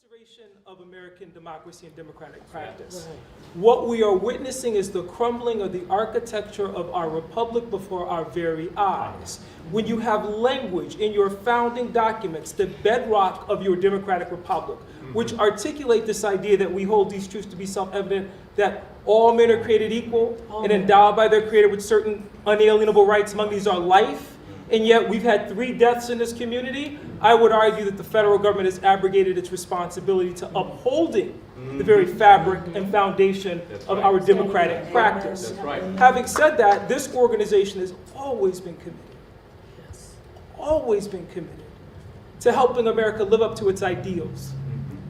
restoration of American democracy and democratic practice. What we are witnessing is the crumbling of the architecture of our republic before our very eyes. When you have language in your founding documents, the bedrock of your democratic republic, which articulate this idea that we hold these truths to be self-evident, that all men are created equal and endowed by their creator with certain unalienable rights. Among these are life, and yet we've had 3 deaths in this community. I would argue that the federal government has abrogated its responsibility to upholding the very fabric and foundation of our democratic practice. Having said that, this organization has always been committed to helping America live up to its ideals.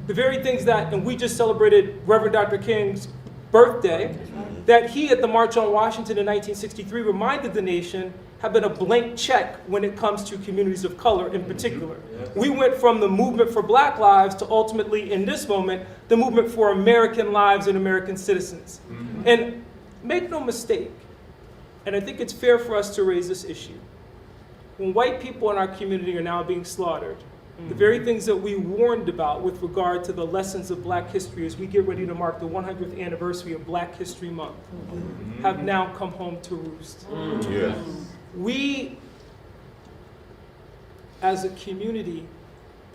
The very things that, and we just celebrated Reverend Dr. King's birthday, that he at the March on Washington in 1963 reminded the nation have been a blank check when it comes to communities of color in particular. We went from the movement for Black lives to ultimately, in this moment, the movement for American lives and American citizens. And make no mistake, and I think it's fair for us to raise this issue, when white people in our community are now being slaughtered, the very things that we warned about with regard to the lessons of Black history as we get ready to mark the 100th anniversary of Black History Month have now come home to roost. Yes. We, as a community,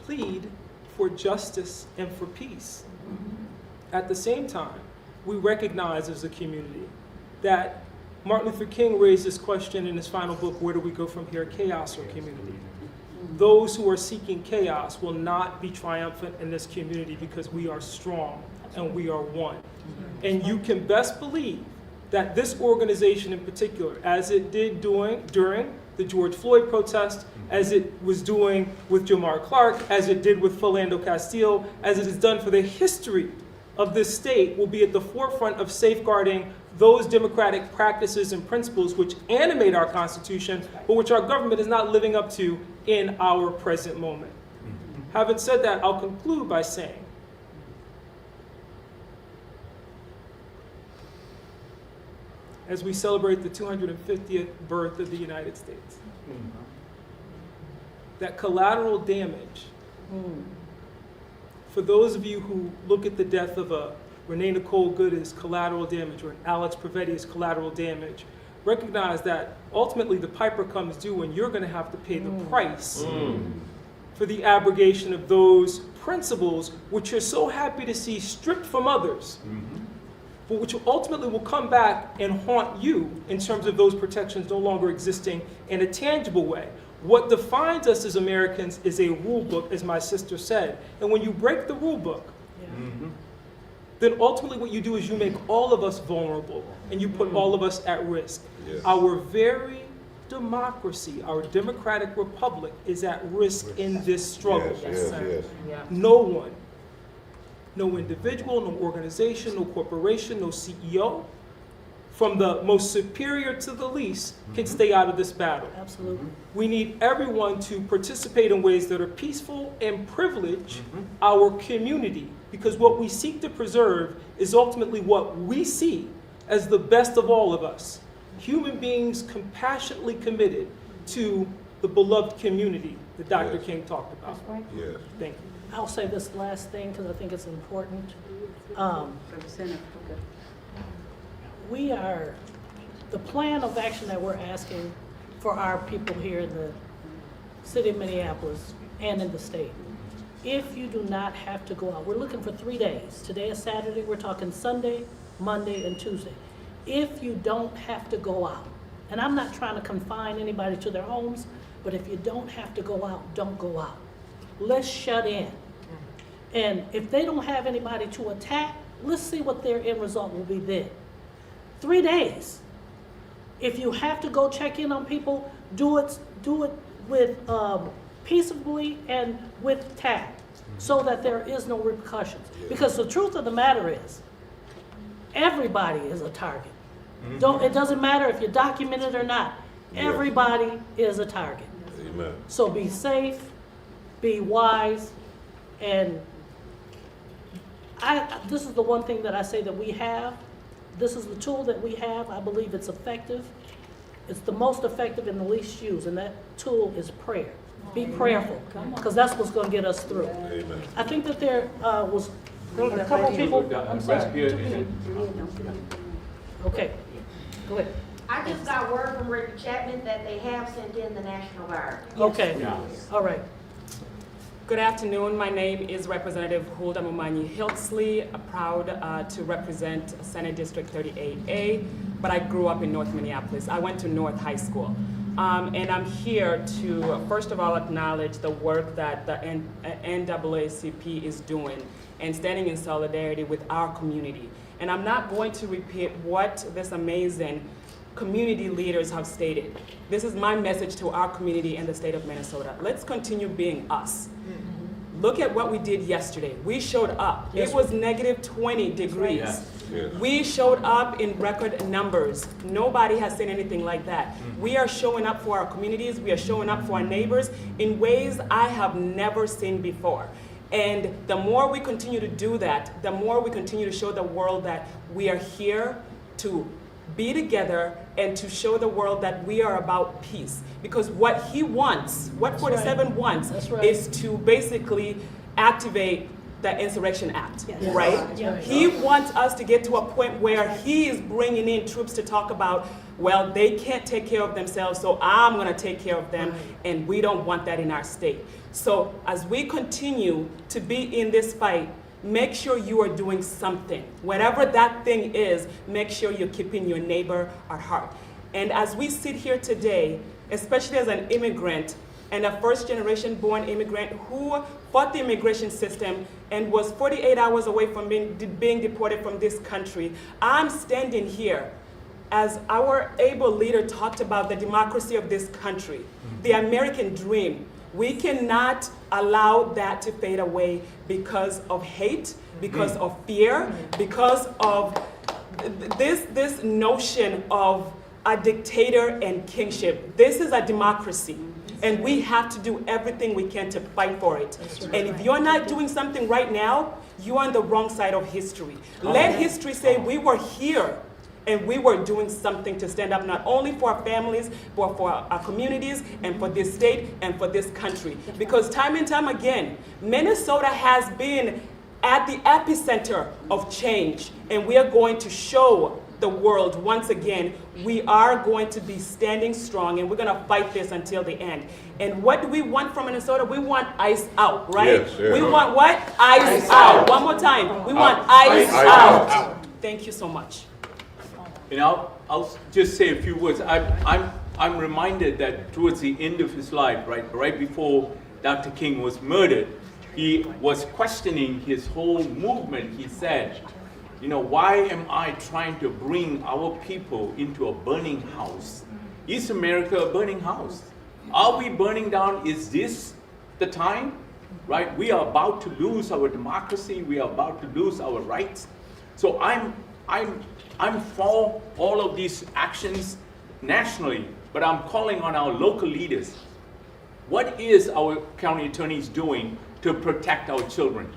plead for justice and for peace. At the same time, we recognize as a community that Martin Luther King raised this question in his final book, Where Do We Go From Here, Chaos or Community? Those who are seeking chaos will not be triumphant in this community because we are strong and we are one. And you can best believe that this organization in particular, as it did during the George Floyd protest, as it was doing with Jamar Clark, as it did with Philando Castile, as it has done for the history of this state, will be at the forefront of safeguarding those democratic practices and principles which animate our Constitution, but which our government is not living up to in our present moment. Having said that, I'll conclude by saying, as we celebrate the 250th birth of the United States, that collateral damage, for those of you who look at the death of a Renee Nicole Good as collateral damage or an Alex Prevetti as collateral damage, recognize that ultimately the piper comes due and you're going to have to pay the price for the abrogation of those principles which you're so happy to see stripped from others, but which ultimately will come back and haunt you in terms of those protections no longer existing in a tangible way. What defines us as Americans is a rule book, as my sister said. And when you break the rule book, then ultimately what you do is you make all of us vulnerable and you put all of us at risk. Yes. Our very democracy, our democratic republic is at risk in this struggle. Yes. No one, no individual, no organization, no corporation, no CEO, from the most superior to the least, can stay out of this battle. Absolutely. We need everyone to participate in ways that are peaceful and privilege our community, because what we seek to preserve is ultimately what we see as the best of all of us. Human beings compassionately committed to the beloved community that Dr. King talked about. That's right. Yes. Thank you. I'll say this last thing because I think it's important. We are, the plan of action that we're asking for our people here in the city of Minneapolis and in the state. If you do not have to go out, we're looking for 3 days. Today is Saturday, we're talking Sunday, Monday, and Tuesday. If you don't have to go out, and I'm not trying to confine anybody to their homes, but if you don't have to go out, don't go out. Let's shut in. And if they don't have anybody to attack, let's see what their end result will be then. 3 days. If you have to go check in on people, do it with peaceably and with tact, so that there is no repercussions. Because the truth of the matter is, everybody is a target. It doesn't matter if you're documented or not. Everybody is a target. Amen. So be safe, be wise, and this is the one thing that I say that we have. This is the tool that we have. I believe it's effective. It's the most effective and the least used, and that tool is prayer. Be prayerful, because that's what's going to get us through. Amen. I think that there was a couple of people. I'm sorry. Okay, go ahead. I just got word from Rick Chapman that they have sent in the National Guard. Okay, all right. Good afternoon. My name is Representative Hulda Mumanyi Hiltsley, proud to represent Senate District 38A, but I grew up in North Minneapolis. I went to North High School. And I'm here to, first of all, acknowledge the work that the NAACP is doing and standing in solidarity with our community. And I'm not going to repeat what this amazing community leaders have stated. This is my message to our community in the state of Minnesota. Let's continue being us. Look at what we did yesterday. We showed up. Yes. It was negative 20 degrees. Yes. We showed up in record numbers. Nobody has seen anything like that. We are showing up for our communities. We are showing up for our neighbors in ways I have never seen before. And the more we continue to do that, the more we continue to show the world that we are here to be together and to show the world that we are about peace. Because what he wants, what 47 wants, is to basically activate the Insurrection Act, right? Yeah. He wants us to get to a point where he is bringing in troops to talk about, well, they can't take care of themselves, so I'm gonna take care of them, and we don't want that in our state. So as we continue to be in this fight, make sure you are doing something. Whatever that thing is, make sure you're keeping your neighbor at heart. And as we sit here today, especially as an immigrant and a first-generation born immigrant who fought the immigration system and was 48 hours away from being deported from this country, I'm standing here as our able leader talked about the democracy of this country, the American dream. We cannot allow that to fade away because of hate, because of fear, because of this notion of a dictator and kingship. This is a democracy, and we have to do everything we can to fight for it. And if you're not doing something right now, you're on the wrong side of history. Let history say we were here and we were doing something to stand up not only for our families, but for our communities and for this state and for this country. Because time and time again, Minnesota has been at the epicenter of change, and we are going to show the world once again, we are going to be standing strong, and we're going to fight this until the end. And what do we want from Minnesota? We want ICE out, right? Yes, yes. We want what? ICE out. One more time. We want ICE out. Thank you so much. And I'll just say a few words. I'm reminded that towards the end of his life, right before Dr. King was murdered, he was questioning his whole movement. He said, you know, why am I trying to bring our people into a burning house? Is America a burning house? Are we burning down? Is this the time? Right? We are about to lose our democracy. We are about to lose our rights. So I'm for all of these actions nationally, but I'm calling on our local leaders. What is our county attorneys doing to protect our children?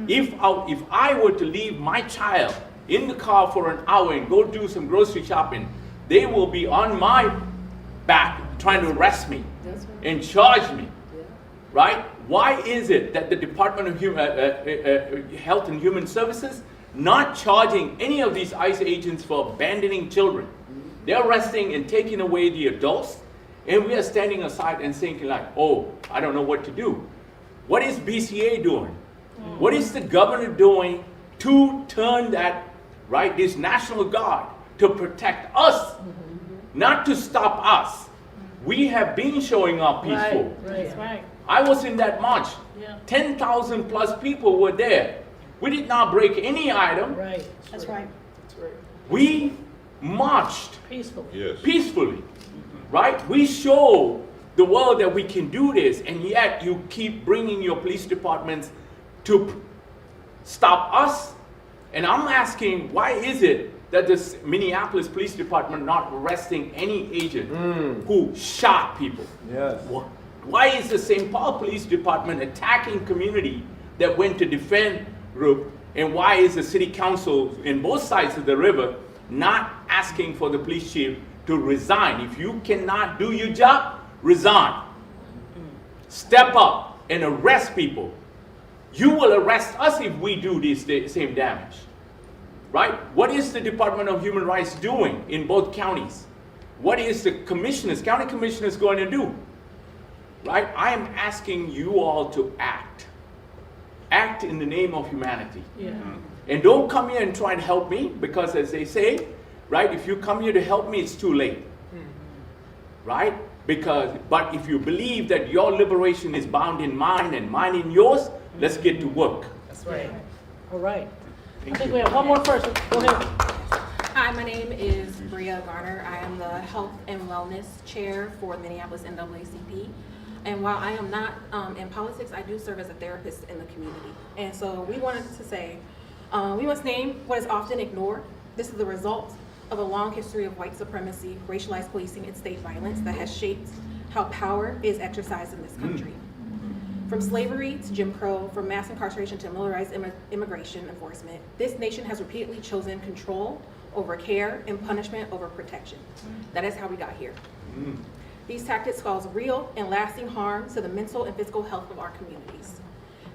If I were to leave my child in the car for an hour and go do some grocery shopping, they will be on my back trying to arrest me and charge me, right? Why is it that the Department of Health and Human Services not charging any of these ICE agents for abandoning children? They're arresting and taking away the adults, and we are standing aside and thinking like, oh, I don't know what to do. What is BCA doing? What is the governor doing to turn that, right, this National Guard to protect us, not to stop us? We have been showing up peaceful. Right. I was in that march. Yeah. 10,000 plus people were there. We did not break any item. Right. That's right. We marched Peaceful. Yes. peacefully, right? We show the world that we can do this, and yet you keep bringing your police departments to stop us. And I'm asking, why is it that this Minneapolis Police Department not arresting any agent who shot people? Yes. Why is the St. Paul Police Department attacking community that went to defend group? And why is the city council in both sides of the river not asking for the police chief to resign? If you cannot do your job, resign. step up and arrest people. You will arrest us if we do this same damage, right? What is the Department of Human Rights doing in both counties? What is the county commissioners going to do, right? I am asking you all to act. Act in the name of humanity. Yeah. And don't come here and try and help me, because as they say, right, if you come here to help me, it's too late, right? But if you believe that your liberation is bound in mine and mine in yours, let's get to work. That's right. All right. I Thank think you. we have one more person. Go ahead. Hi, my name is Bria Garner. I am the Health and Wellness Chair for Minneapolis NAACP. And while I am not in politics, I do serve as a therapist in the community. And so we wanted to say, we must name what is often ignored. This is the result of a long history of white supremacy, racialized policing, and state violence that has shaped how power is exercised in this country. From slavery to Jim Crow, from mass incarceration to militarized immigration enforcement, this nation has repeatedly chosen control over care and punishment over protection. That is how we got here. These tactics cause real and lasting harm to the mental and physical health of our communities.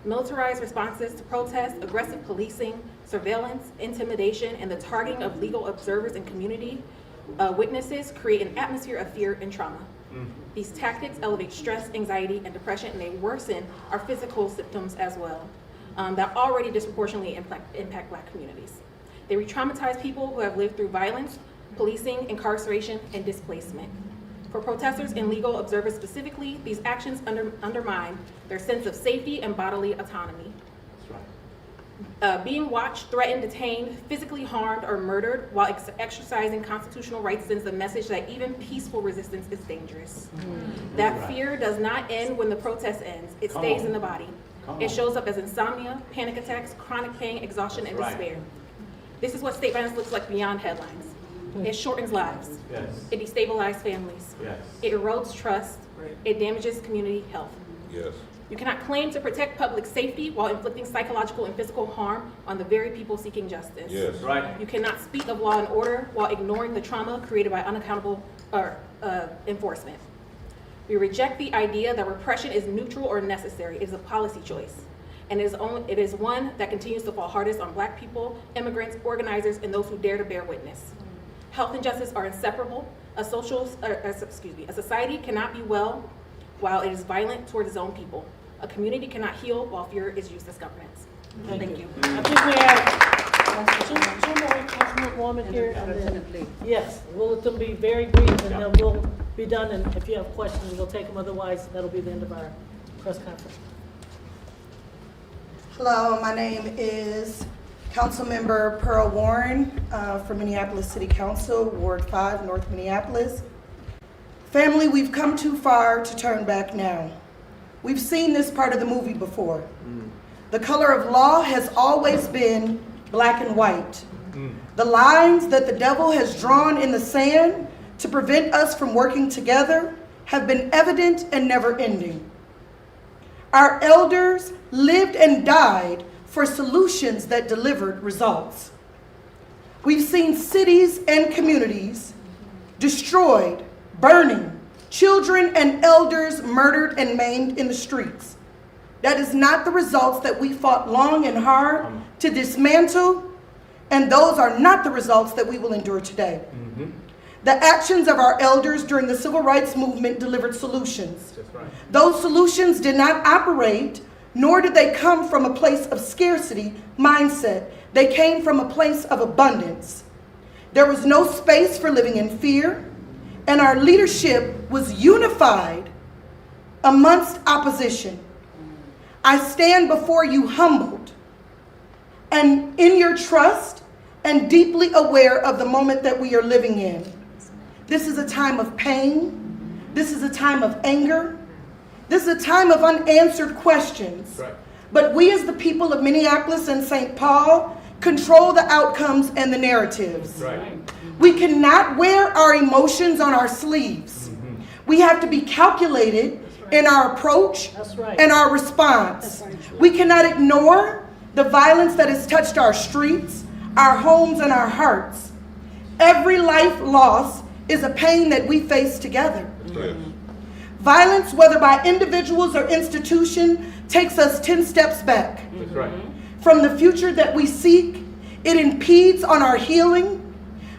Militarized responses to protests, aggressive policing, surveillance, intimidation, and the targeting of legal observers and community witnesses create an atmosphere of fear and trauma. These tactics elevate stress, anxiety, and depression, and they worsen our physical symptoms as well that already disproportionately impact Black communities. They re-traumatize people who have lived through violence, policing, incarceration, and displacement. For protesters and legal observers specifically, these actions undermine their sense of safety and bodily autonomy. That's right. Being watched, threatened, detained, physically harmed, or murdered while exercising constitutional rights sends the message that even peaceful resistance is dangerous. That fear does not end when the protest ends. It stays in the body. It shows up as insomnia, panic attacks, chronic pain, exhaustion, and despair. This is what state violence looks like beyond headlines. It shortens lives. Yes. It destabilizes families. Yes. It erodes trust. It damages community health. Yes. You cannot claim to protect public safety while inflicting psychological and physical harm on the very people seeking justice. Yes. Right. You cannot speak of law and order while ignoring the trauma created by unaccountable enforcement. We reject the idea that repression is neutral or necessary. It is a policy choice. And it is one that continues to fall hardest on Black people, immigrants, organizers, and those who dare to bear witness. Health and justice are inseparable. A society cannot be well while it is violent towards its own people. A community cannot heal while fear is used as governance. Thank you. I think we have two more Councilwoman here. And then, yes, we'll let them be very brief, and then we'll be done. And if you have questions, we'll take them. Otherwise, that'll be the end of our press conference. Hello, my name is Councilmember Pearl Warren from Minneapolis City Council, Ward 5, North Minneapolis. Family, we've come too far to turn back now. We've seen this part of the movie before. The color of law has always been black and white. The lines that the devil has drawn in the sand to prevent us from working together have been evident and never ending. Our elders lived and died for solutions that delivered results. We've seen cities and communities destroyed, burning, children and elders murdered and maimed in the streets. That is not the results that we fought long and hard to dismantle, and those are not the results that we will endure today. The actions of our elders during the civil rights movement delivered solutions. That's right. Those solutions did not operate, nor did they come from a place of scarcity mindset. They came from a place of abundance. There was no space for living in fear, and our leadership was unified amongst opposition. I stand before you humbled and in your trust and deeply aware of the moment that we are living in. This is a time of pain. This is a time of anger. This is a time of unanswered questions. Right. But we as the people of Minneapolis and St. Paul control the outcomes and the narratives. Right. We cannot wear our emotions on our sleeves. We have to be calculated in our approach and our response. We cannot ignore the violence that has touched our streets, our homes, and our hearts. Every life loss is a pain that we face together. Yes. Violence, whether by individuals or institution, takes us 10 steps back. That's right. From the future that we seek, it impedes on our healing.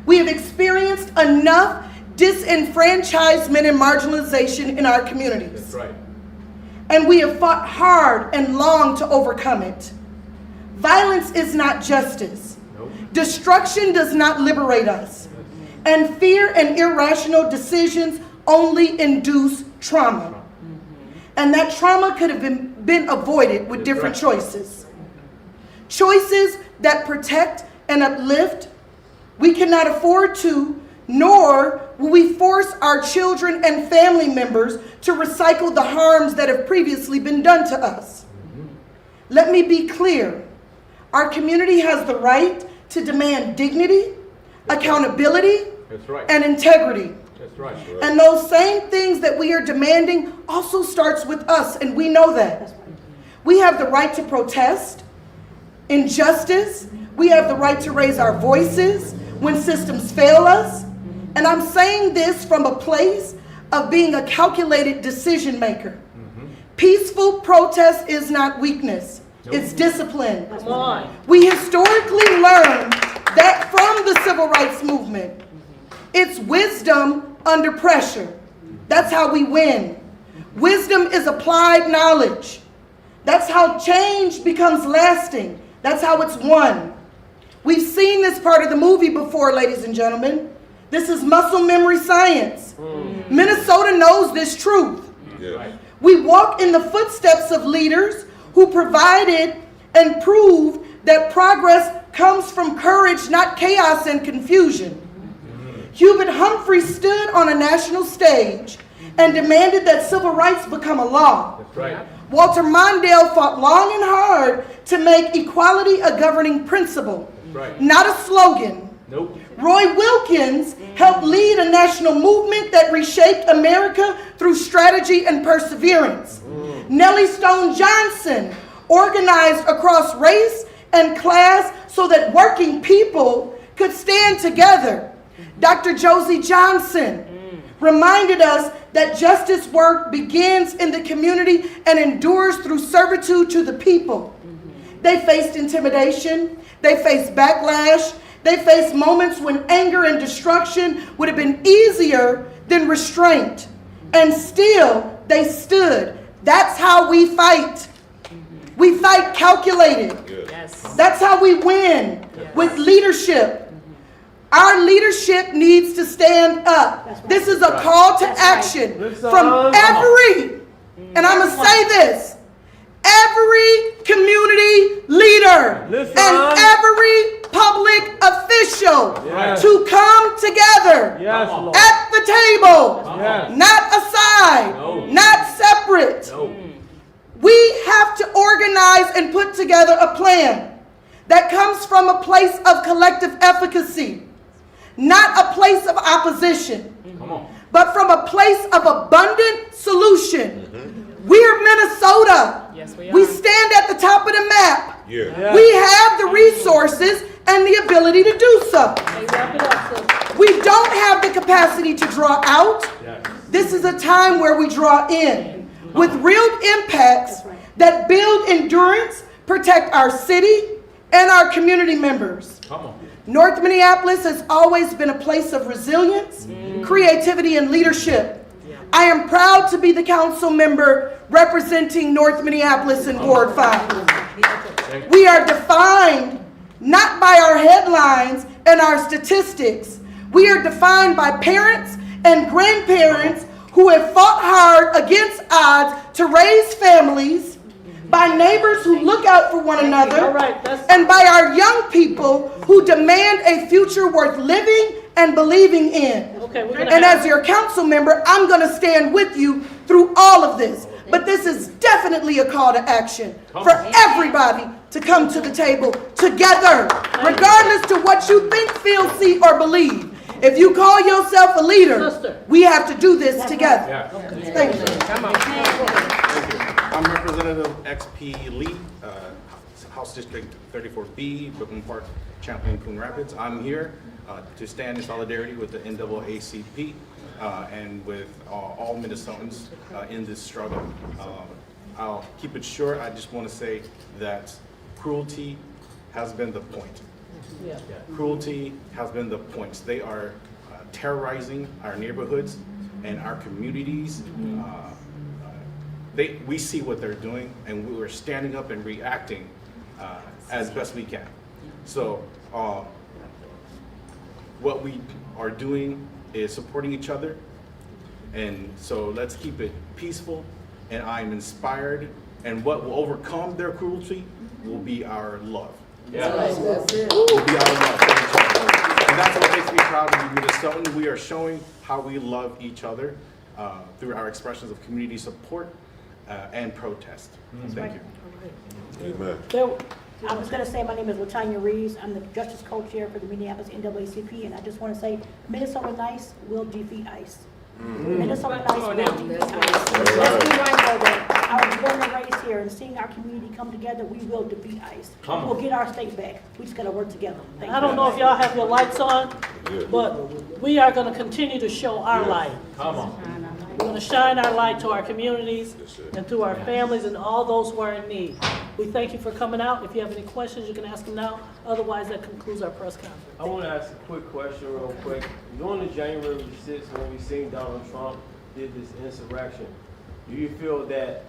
We have experienced enough disenfranchisement and marginalization in our communities. That's right. And we have fought hard and long to overcome it. Violence is not justice. Nope. Destruction does not liberate us. And fear and irrational decisions only induce trauma. And that trauma could have been avoided with different choices. Choices that protect and uplift. We cannot afford to, nor will we force our children and family members to recycle the harms that have previously been done to us. Let me be clear. Our community has the right to demand dignity, accountability, That's right. and integrity. That's right. And those same things that we are demanding also starts with us, and we know that. We have the right to protest injustice. We have the right to raise our voices when systems fail us. And I'm saying this from a place of being a calculated decision maker. Peaceful protest is not weakness. It's discipline. Come on. We historically learned that from the civil rights movement. It's wisdom under pressure. That's how we win. Wisdom is applied knowledge. That's how change becomes lasting. That's how it's won. We've seen this part of the movie before, ladies and gentlemen. This is muscle memory science. Minnesota knows this truth. Right. We walk in the footsteps of leaders who provided and proved that progress comes from courage, not chaos and confusion. Hubert Humphrey stood on a national stage and demanded that civil rights become a law. That's right. Walter Mondale fought long and hard to make equality a governing principle, Right. not a slogan. Nope. Roy Wilkins helped lead a national movement that reshaped America through strategy and perseverance. Nellie Stone Johnson organized across race and class so that working people could stand together. Dr. Josie Johnson reminded us that justice work begins in the community and endures through servitude to the people. They faced intimidation, they faced backlash, they faced moments when anger and destruction would have been easier than restraint. And still, they stood. That's how we fight. We fight calculated. Yes. That's how we win, with leadership. Our leadership needs to stand up. This is a call to action from every, and I'm going to say this, every community leader and every public official to come together at the table, not aside, not separate. We have to organize and put together a plan that comes from a place of collective efficacy, not a place of opposition, but from a place of abundant solution. We're Minnesota. Yes, we are. We stand at the top of the map. Yeah. We have the resources and the ability to do so. Hey, wrap it up, sis. We don't have the capacity to draw out. This is a time where we draw in with real impacts that build endurance, protect our city and our community members. Come on. North Minneapolis has always been a place of resilience, creativity, and leadership. I am proud to be the council member representing North Minneapolis in Ward 5. We are defined not by our headlines and our statistics. We are defined by parents and grandparents who have fought hard against odds to raise families, by neighbors who look out for one another, All right, and by our young people who demand a future worth living and believing in. Okay, we're gonna And have- as your council member, I'm going to stand with you through all of this. But this is definitely a call to action for everybody to come to the table together, regardless to what you think, feel, see, or believe. If you call yourself a leader, Sister. we have to do this together. Yeah. Thank you. Thank you. I'm Representative XP Lee, House District 34B, Brooklyn Park, Champlain, Coon Rapids. I'm here to stand in solidarity with the NAACP and with all Minnesotans in this struggle. I'll keep it short. I just want to say that cruelty has been the point. Yeah. Cruelty has been the point. They are terrorizing our neighborhoods and our communities. We see what they're doing, and we're standing up and reacting as best we can. So what we are doing is supporting each other, and so let's keep it peaceful. And I'm inspired, and what will overcome their cruelty will be our love. That's it. Will be our love for each other. And that's what makes me proud to be Minnesotan. We are showing how we love each other through our expressions of community support and protest. Thank you. Amen. So, I was going to say, my name is Latanya Reeves. I'm the Justice Co-Chair for the Minneapolis NAACP, and I just want to say, Minnesota Nice will defeat ICE. Minnesota Nice will defeat ICE. Let's be mindful that I was born and raised here, and seeing our community come together, we will defeat ICE. We'll get our state back. We just got to work together. Thank you. I don't know if y'all have your lights on, but we are going to continue to show our light. Come on. We're going to shine our light to our communities and to our families and all those who are in need. We thank you for coming out. If you have any questions, you can ask them now. Otherwise, that concludes our press conference. I want to ask a quick question real quick. During the January 6th, when we seen Donald Trump did this insurrection, do you feel that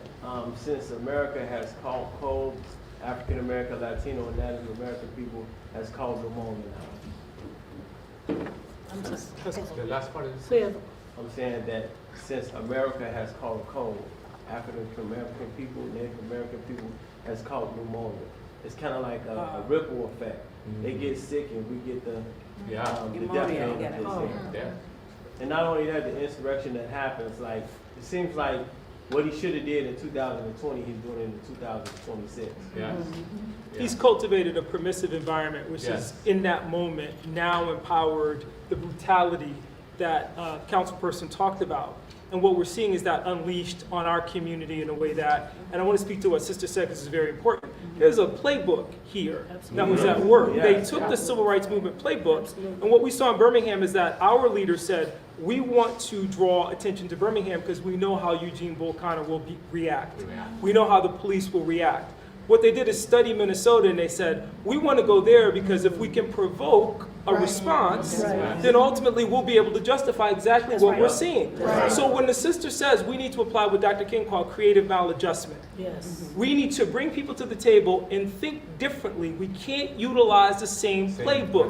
since America has caught cold, African American, Latino, and Native American people has called pneumonia now? The last part is. Say it. I'm saying that since America has caught a cold, African American people, Native American people has caught pneumonia. It's kind of like a ripple effect. They get sick and we get the death penalty. Yeah. And not only that, the insurrection that happens, like, it seems like what he should have did in 2020, he's doing in 2026. Yeah. He's cultivated a permissive environment, which Yes. is in that moment now empowered the brutality that councilperson talked about. And what we're seeing is that unleashed on our community in a way that, and I want to speak to what Sister said because it's very important. There's a playbook here that was at work. They took the Civil Rights Movement playbook, and what we saw in Birmingham is that our leaders said, we want to draw attention to Birmingham because we know how Eugene Bull Connor will react. We know how the police will react. What they did is study Minnesota, and they said, we want to go there because if we can provoke a response, then ultimately we'll be able to justify exactly what we're seeing. So when the sister says we need to apply what Dr. King called creative maladjustment, we need to bring people to the table and think differently. We can't utilize the same playbook.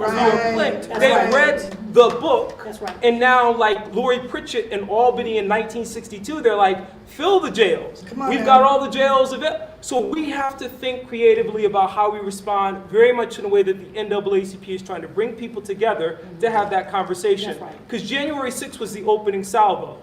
They read the book, and now like Lori Pritchett in Albany in 1962, they're like, fill the jails. We've got all the jails available. So we have to think creatively about how we respond, very much in a way that the NAACP is trying to bring people together to have that conversation. Because January 6th was the opening salvo.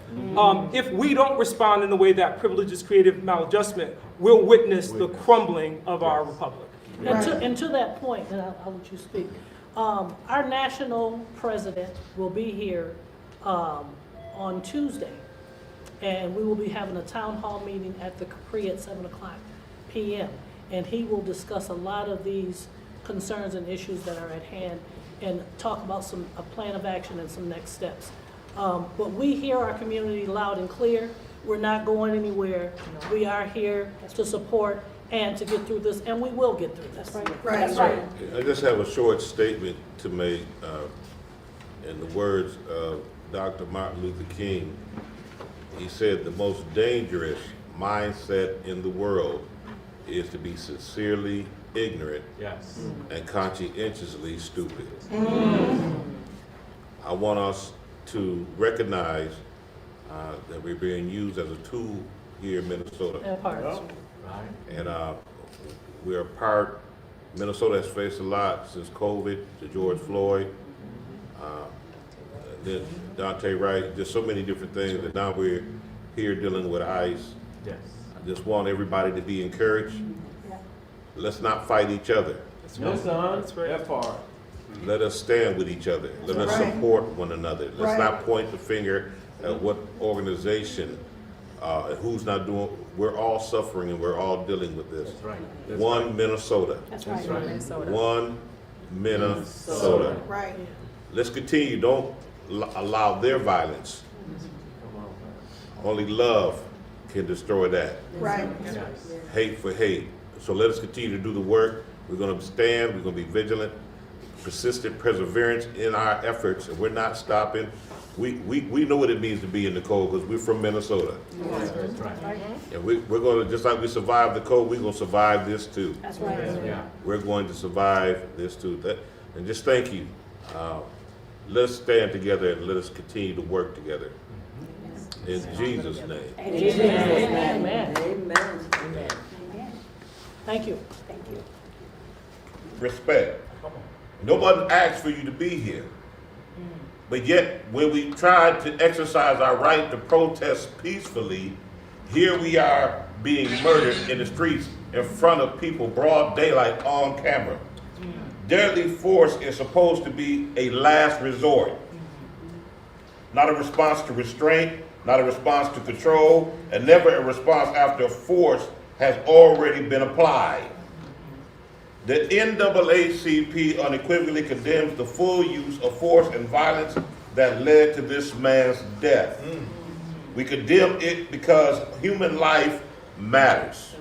If we don't respond in the way that privileges creative maladjustment, we'll witness the crumbling of our republic. And to that point, and I'll let you speak, our national president will be here on Tuesday, and we will be having a town hall meeting at the Capri at 7 o'clock p.m. And he will discuss a lot of these concerns and issues that are at hand and talk about a plan of action and some next steps. But we hear our community loud and clear. We're not going anywhere. We are here to support and to get through this, and we will get through this. That's right. I just have a short statement to make in the words of Dr. Martin Luther King. He said the most dangerous mindset in the world is to be sincerely ignorant and conscientiously stupid. I want us to recognize that we're being used as a tool here in Minnesota. And we're a part, Minnesota has faced a lot since COVID, to George Floyd, then Dante Wright, there's so many different things, and now we're here dealing with ICE. I just want everybody to be encouraged. Let's not fight each other. That part. Let us stand with each other. Let us support one another. Let's not point the finger at what organization, who's not doing. We're all suffering and we're all dealing with this. One Minnesota. One Minnesota. let's continue. Don't allow their violence. Only love can destroy that. Right. Hate for hate. So let us continue to do the work. We're going to stand. We're going to be vigilant, persistent perseverance in our efforts, and we're not stopping. We know what it means to be in the cold because we're from Minnesota. And we're going to, just like we survived the cold, we're going to survive this too. That's right. We're going to survive this too. And just thank you. Let's stand together and let us continue to work together. In Jesus' name. Amen. Amen. Thank you. Thank you. Respect. Nobody asked for you to be here. But yet, when we tried to exercise our right to protest peacefully, here we are being murdered in the streets in front of people, broad daylight, on camera. Deadly force is supposed to be a last resort, not a response to restraint, not a response to control, and never a response after force has already been applied. The NAACP unequivocally condemns the full use of force and violence that led to this man's death. We condemn it because human life matters.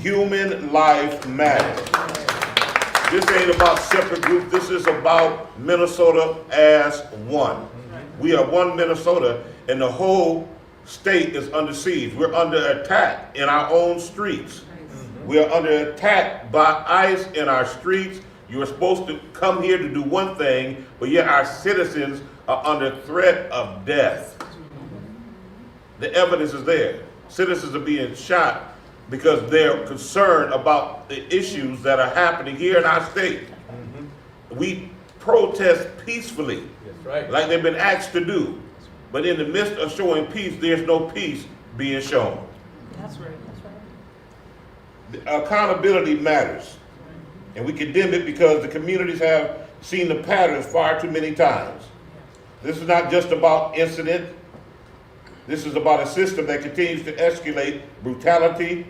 Human life matters. This ain't about separate groups. This is about Minnesota as one. We are one Minnesota, and the whole state is under siege. We're under attack in our own streets. We are under attack by ICE in our streets. You are supposed to come here to do one thing, but yet our citizens are under threat of death. The evidence is there. Citizens are being shot because they're concerned about the issues that are happening here in our state. We protest peacefully, like they've been asked to do. But in the midst of showing peace, there's no peace being shown. That's right. Accountability matters, and we condemn it because the communities have seen the patterns far too many times. This is not just about incident. This is about a system that continues to escalate brutality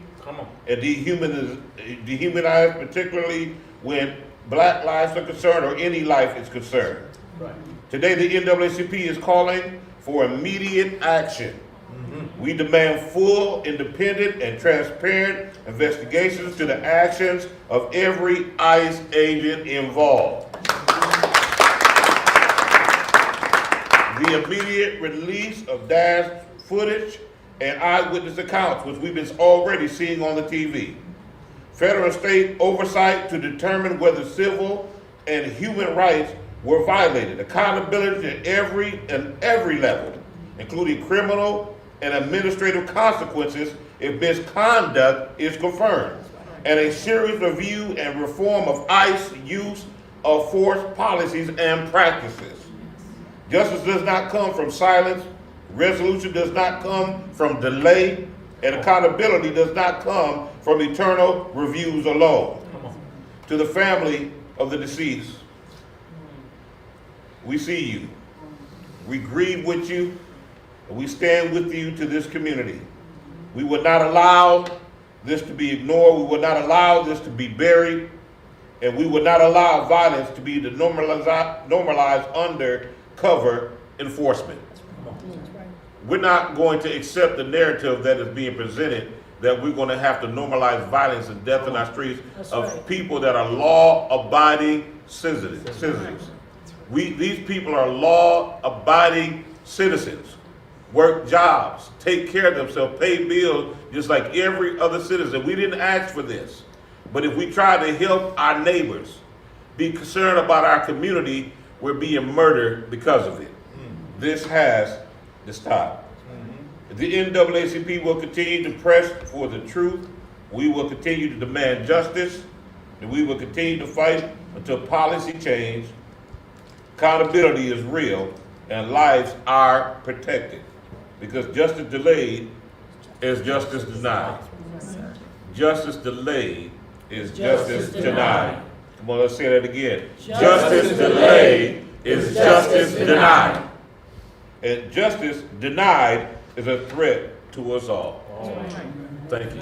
and dehumanize, particularly when black lives are concerned or any life is concerned. Today, the NAACP is calling for immediate action. We demand full, independent, and transparent investigations to the actions of every ICE agent involved. The immediate release of dash footage and eyewitness accounts, which we've been already seeing on the TV. Federal and state oversight to determine whether civil and human rights were violated. Accountability at every level, including criminal and administrative consequences if misconduct is confirmed, and a serious review and reform of ICE use of force policies and practices. Justice does not come from silence, resolution does not come from delay, and accountability does not come from eternal reviews alone. To the family of the deceased, we see you, we grieve with you, and we stand with you to this community. We will not allow this to be ignored. We will not allow this to be buried. And we will not allow violence to be normalized undercover enforcement. We're not going to accept the narrative that is being presented that we're going to have to normalize violence and death in our streets of people that are law-abiding citizens. These people are law-abiding citizens. Work jobs, take care of themselves, pay bills, just like every other citizen. We didn't ask for this. But if we try to help our neighbors, be concerned about our community, we're being murdered because of it. This has to stop. The NAACP will continue to press for the truth. We will continue to demand justice, and we will continue to fight until policy change, accountability is real, and lives are protected. Because justice delayed is justice denied. Justice delayed is justice denied. Come on, let's say that again. Justice delayed is justice denied. And justice denied is a threat to us all. Thank you.